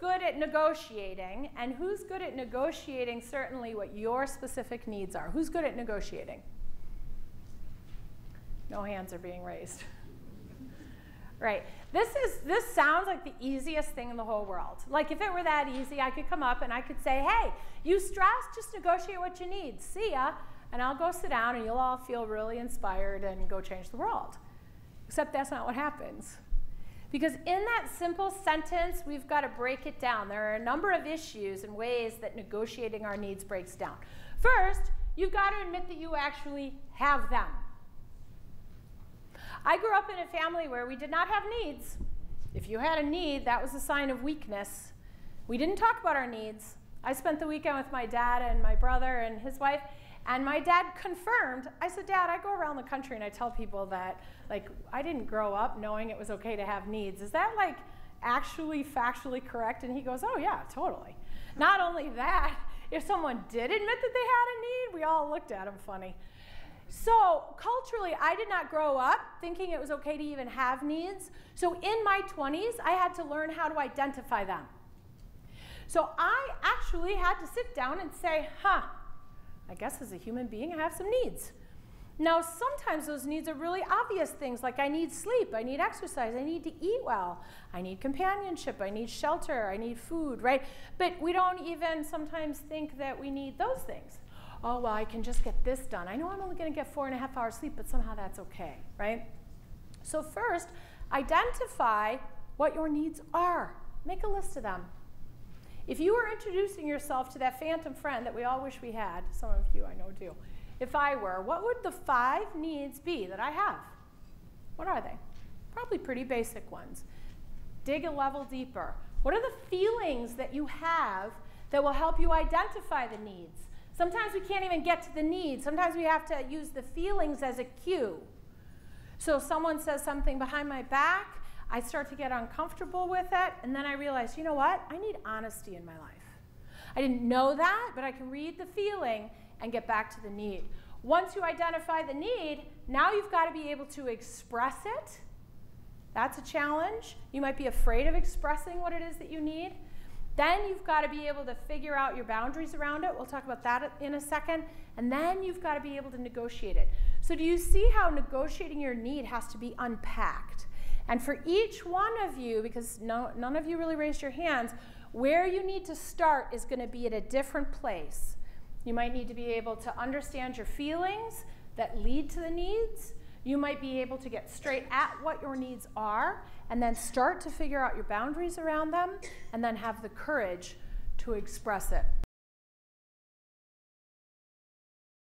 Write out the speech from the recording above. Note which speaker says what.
Speaker 1: good at negotiating, and who's good at negotiating certainly what your specific needs are? Who's good at negotiating? No hands are being raised. Right. This sounds like the easiest thing in the whole world. Like if it were that easy, I could come up and I could say, hey, you stressed, just negotiate what you need. See ya. And I'll go sit down and you'll all feel really inspired and go change the world. Except that's not what happens. Because in that simple sentence, we've got to break it down. There are a number of issues and ways that negotiating our needs breaks down. First, you've got to admit that you actually have them. I grew up in a family where we did not have needs. If you had a need, that was a sign of weakness. We didn't talk about our needs. I spent the weekend with my dad and my brother and his wife, and my dad confirmed. I said, Dad, I go around the country and I tell people that, like, I didn't grow up knowing it was okay to have needs. Is that, like, actually factually correct? And he goes, oh, yeah, totally. Not only that, if someone did admit that they had a need, we all looked at him funny. So culturally, I did not grow up thinking it was okay to even have needs. So in my 20s, I had to learn how to identify them. So I actually had to sit down and say, I guess as a human being, I have some needs. Now, sometimes those needs are really obvious things, like I need sleep, I need exercise, I need to eat well, I need companionship, I need shelter, I need food, right? But we don't even sometimes think that we need those things. Oh, well, I can just get this done. I know I'm only going to get 4.5 hours sleep, but somehow that's okay, right? So first, identify what your needs are. Make a list of them. If you were introducing yourself to that phantom friend that we all wish we had, some of you I know do, if I were, what would the 5 needs be that I have? What are they? Probably pretty basic ones. Dig a level deeper. What are the feelings that you have that will help you identify the needs? Sometimes we can't even get to the needs. Sometimes we have to use the feelings as a cue. So someone says something behind my back, I start to get uncomfortable with it, and then I realize, you know what? I need honesty in my life. I didn't know that, but I can read the feeling and get back to the need. Once you identify the need, now you've got to be able to express it. That's a challenge. You might be afraid of expressing what it is that you need. Then you've got to be able to figure out your boundaries around it. We'll talk about that in a second. And then you've got to be able to negotiate it. So do you see how negotiating your need has to be unpacked? And for each one of you, because none of you really raised your hands, where you need to start is going to be at a different place. You might need to be able to understand your feelings that lead to the needs. You might be able to get straight at what your needs are and then start to figure out your boundaries around them and then have the courage to express it.